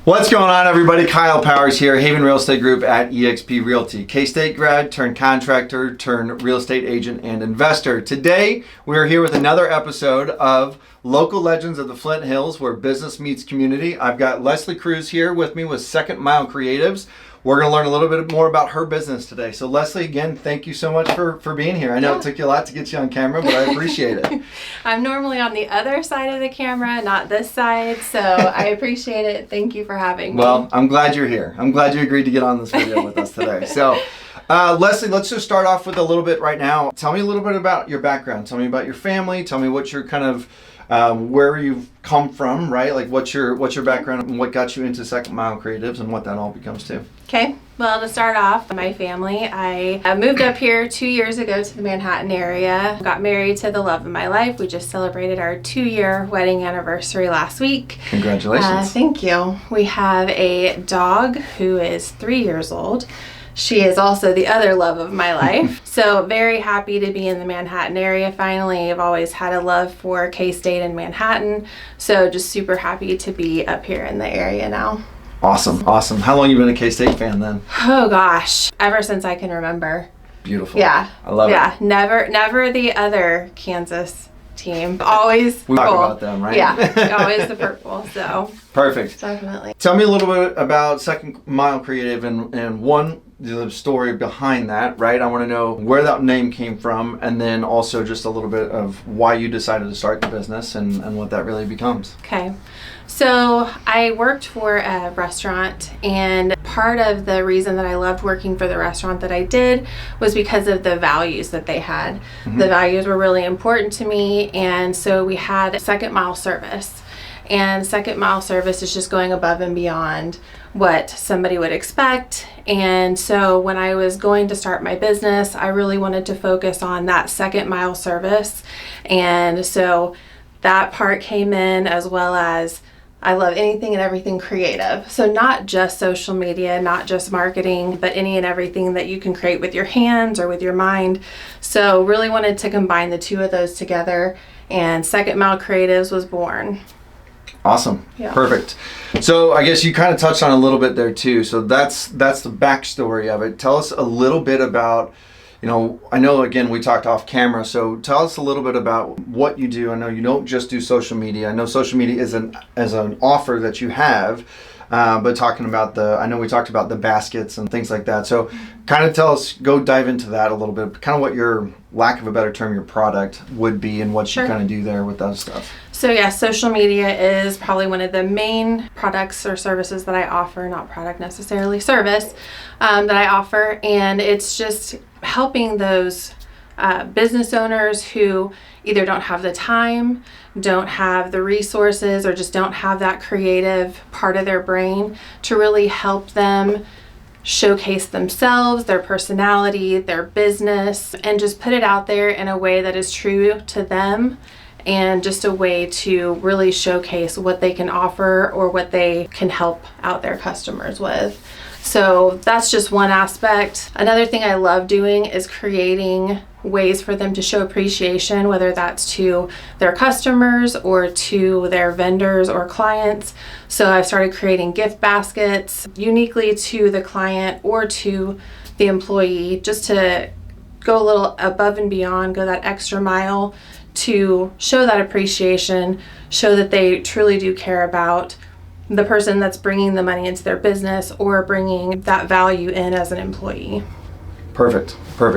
What's going on, everybody? Kyle Powers here, Haven Real Estate Group at eXp Realty. K-State grad, turned contractor, turned real estate agent and investor. Today, we're here with another episode of Local Legends of the Flint Hills, where business meets community. I've got Leslie Cruz here with me with Second Mile Creatives. We're going to learn a little bit more about her business today. So Leslie, again, thank you so much for being here. I know it took you a lot to get you on camera, but I appreciate it. I'm normally on the other side of the camera, not this side, so I appreciate it. Thank you for having me. Well, I'm glad you're here. I'm glad you agreed to get on this video with us today. So, Leslie, let's just start off with a little bit right now. Tell me a little bit about your background. Tell me about your family. Tell me what your kind of where you've come from, right? Like what's your background and what got you into Second Mile Creatives and what that all becomes to. Okay, well, to start off, my family, I moved up here 2 years ago to the Manhattan area. Got married to the love of my life. We just celebrated our 2-year wedding anniversary last week. Congratulations. Thank you. We have a dog who is 3 years old. She is also the other love of my life. So very happy to be in the Manhattan area finally. I've always had a love for K-State and Manhattan. So just super happy to be up here in the area now. Awesome. How long have you been a K-State fan then? Oh gosh, ever since I can remember. Beautiful. Yeah. I love it. Yeah, never the other Kansas team. Always we purple. Talk about them, right? Yeah, always the purple, so. Perfect. Definitely. Tell me a little bit about Second Mile Creative and one, the story behind that, right? I want to know where that name came from, and then also just a little bit of why you decided to start the business and what that really becomes. Okay. So I worked for a restaurant, and part of the reason that I loved working for the restaurant that I did was because of the values that they had. Mm-hmm. The values were really important to me, and so we had second mile service. And second mile service is just going above and beyond what somebody would expect. And so when I was going to start my business, I really wanted to focus on that second mile service. And so that part came in, as well as I love anything and everything creative. So not just social media, not just marketing, but any and everything that you can create with your hands or with your mind. So really wanted to combine the two of those together, and Second Mile Creatives was born. Awesome. Yeah. Perfect. So I guess you kind of touched on a little bit there too. So that's the backstory of it. Tell us a little bit about, I know again we talked off camera, so tell us a little bit about what you do. I know you don't just do social media. I know social media is an offer that you have, but talking about I know we talked about the baskets and things like that. So kind of go dive into that a little bit, kind of what your, lack of a better term, your product would be and what you kind of do there with that stuff. So yeah, social media is probably one of the main products or services that I offer, not product necessarily, service that I offer. And it's just helping those business owners who either don't have the time, don't have the resources, or just don't have that creative part of their brain to really help them showcase themselves, their personality, their business, and just put it out there in a way that is true to them, and just a way to really showcase what they can offer or what they can help out their customers with. So that's just one aspect. Another thing I love doing is creating ways for them to show appreciation, whether that's to their customers or to their vendors or clients. So I've started creating gift baskets uniquely to the client or to the employee, just to go a little above and beyond, go that extra mile to show that appreciation, show that they truly do care about the person that's bringing the money into their business or bringing that value in as an employee. Perfect.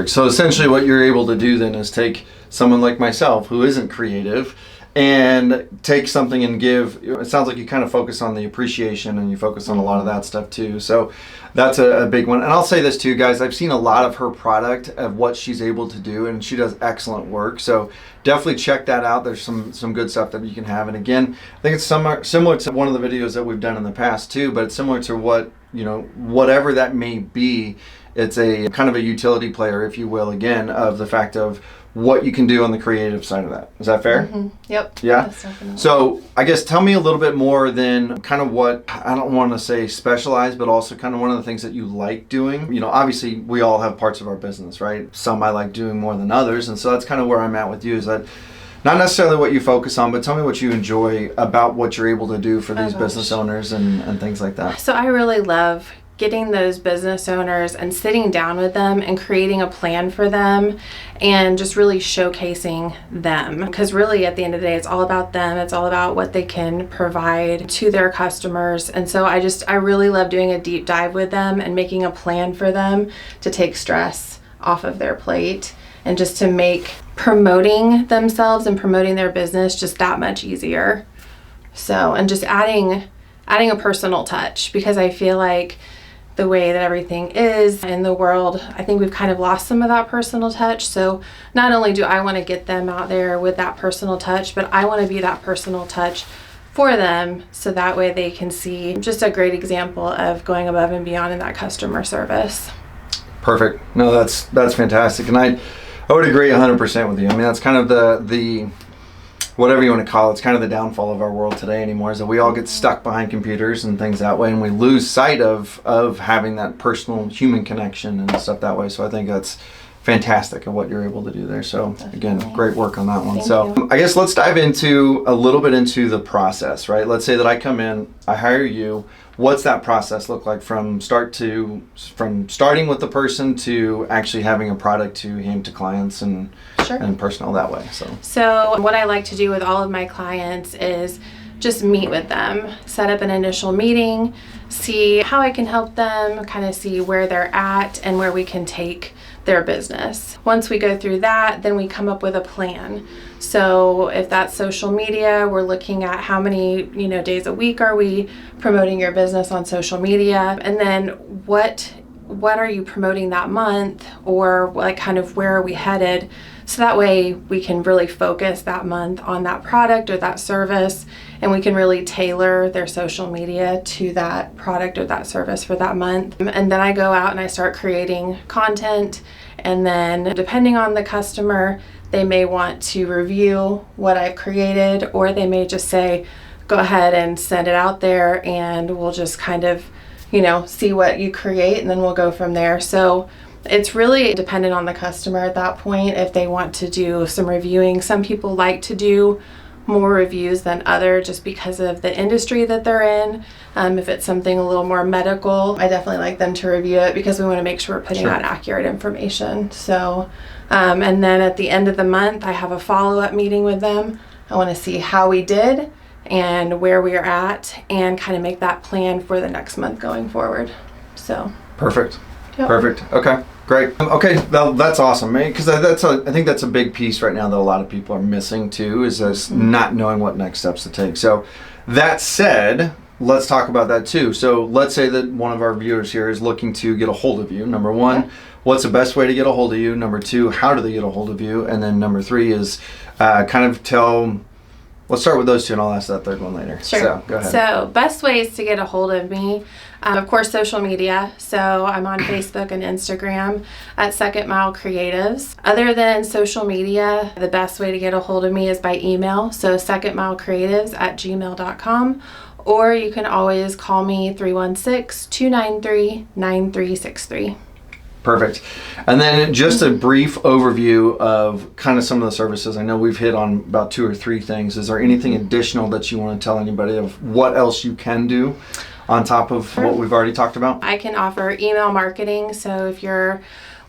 So essentially what you're able to do then is take someone like myself who isn't creative and take something and give. It sounds like you kind of focus on the appreciation and you focus on a lot of that stuff too. So that's a big one. And I'll say this too, guys, I've seen a lot of her product of what she's able to do, and she does excellent work. So definitely check that out. There's some good stuff that you can have. And again, I think it's similar to one of the videos that we've done in the past too, but it's similar to whatever that may be. It's a kind of a utility player, if you will, again, of the fact of what you can do on the creative side of that. Is that fair? Mm-hmm. Yep. Yeah? So I guess tell me a little bit more than kind of what, I don't want to say specialized, but also kind of one of the things that you like doing. Obviously we all have parts of our business, right? Some I like doing more than others. And so that's kind of where I'm at with you, is that not necessarily what you focus on, but tell me what you enjoy about what you're able to do for these business owners and things like that. So I really love getting those business owners and sitting down with them and creating a plan for them and just really showcasing them, because really at the end of the day it's all about them. It's all about what they can provide to their customers. And so I really love doing a deep dive with them and making a plan for them to take stress off of their plate and just to make promoting themselves and promoting their business just that much easier. So, and just adding a personal touch, because I feel like the way that everything is in the world, I think we've kind of lost some of that personal touch. So not only do I want to get them out there with that personal touch, but I want to be that personal touch for them, so that way they can see just a great example of going above and beyond in that customer service. Perfect. No, that's fantastic. And I would agree 100% with you. I mean, that's kind of the whatever you want to call it, it's kind of the downfall of our world today anymore, is that we all get stuck behind computers and things that way, and we lose sight of having that personal human connection and stuff that way. So I think that's fantastic of what you're able to do there. So again, great work on that one. Thank you. I guess let's dive into a little bit into the process, right? Let's say that I come in, I hire you. What's that process look like from starting with the person to actually having a product to hand to clients and personnel that way? So what I like to do with all of my clients is just meet with them, set up an initial meeting, see how I can help them, kind of see where they're at and where we can take their business. Once we go through that, then we come up with a plan. So if that's social media, we're looking at how many, days a week are we promoting your business on social media, and then what are you promoting that month, or like kind of where are we headed, so that way we can really focus that month on that product or that service, and we can really tailor their social media to that product or that service for that month. And then I go out and I start creating content, and then depending on the customer, they may want to review what I've created, or they may just say, go ahead and send it out there and we'll just kind of, see what you create, and then we'll go from there. So it's really dependent on the customer at that point if they want to do some reviewing. Some people like to do more reviews than other, just because of the industry that they're in. If it's something a little more medical, I definitely like them to review it, because we want to make sure we're putting out accurate information. So, and then at the end of the month, I have a follow-up meeting with them. I want to see how we did and where we are at, and kind of make that plan for the next month going forward. So perfect. Yep. Perfect. Okay, great. Okay, well, that's awesome, man. Because I think that's a big piece right now that a lot of people are missing too, is just not knowing what next steps to take. So that said, let's talk about that too. So let's say that one of our viewers here is looking to get a hold of you. Number one, what's the best way to get a hold of you? Number two, how do they get a hold of you? And then number three is let's start with those two, and I'll ask that third one later. Sure. So go ahead. So best ways to get a hold of me, of course, social media. So I'm on Facebook and Instagram at Second Mile Creatives. Other than social media, the best way to get a hold of me is by email. So secondmilecreatives@gmail.com. Or you can always call me 316-293-9363. Perfect. And then just a brief overview of kind of some of the services. I know we've hit on about 2 or 3 things. Is there anything additional that you want to tell anybody of what else you can do on top of what we've already talked about? I can offer email marketing. So if you're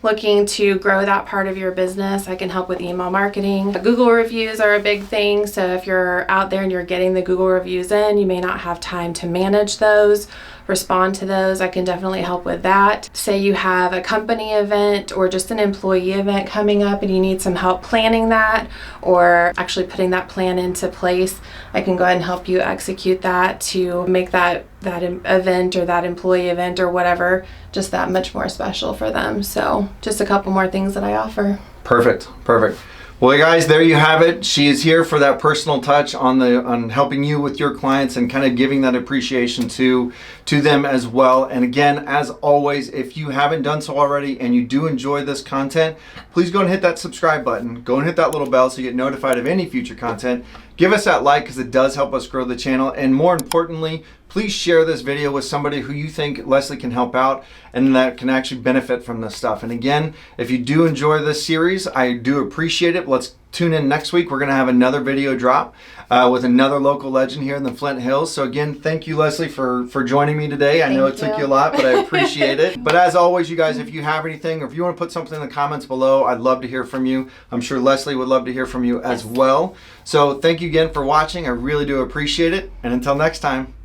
looking to grow that part of your business, I can help with email marketing. Google reviews are a big thing. So if you're out there and you're getting the Google reviews in, you may not have time to manage those, respond to those. I can definitely help with that. Say you have a company event or just an employee event coming up and you need some help planning that, or actually putting that plan into place, I can go ahead and help you execute that to make that event or that employee event or whatever just that much more special for them. So just a couple more things that I offer. Perfect. Well, guys, there you have it. She is here for that personal touch on helping you with your clients and kind of giving that appreciation to them as well. And again, as always, if you haven't done so already and you do enjoy this content, please go and hit that subscribe button. Go and hit that little bell so you get notified of any future content. Give us that like, because it does help us grow the channel. And more importantly, please share this video with somebody who you think Leslie can help out and that can actually benefit from this stuff. And again, if you do enjoy this series, I do appreciate it. Let's tune in next week. We're going to have another video drop with another local legend here in the Flint Hills. So again, thank you, Leslie, for joining me today. I know it took you a lot, but I appreciate it. But as always, you guys, if you have anything or if you want to put something in the comments below, I'd love to hear from you. I'm sure Leslie would love to hear from you as well. So thank you again for watching. I really do appreciate it. And until next time.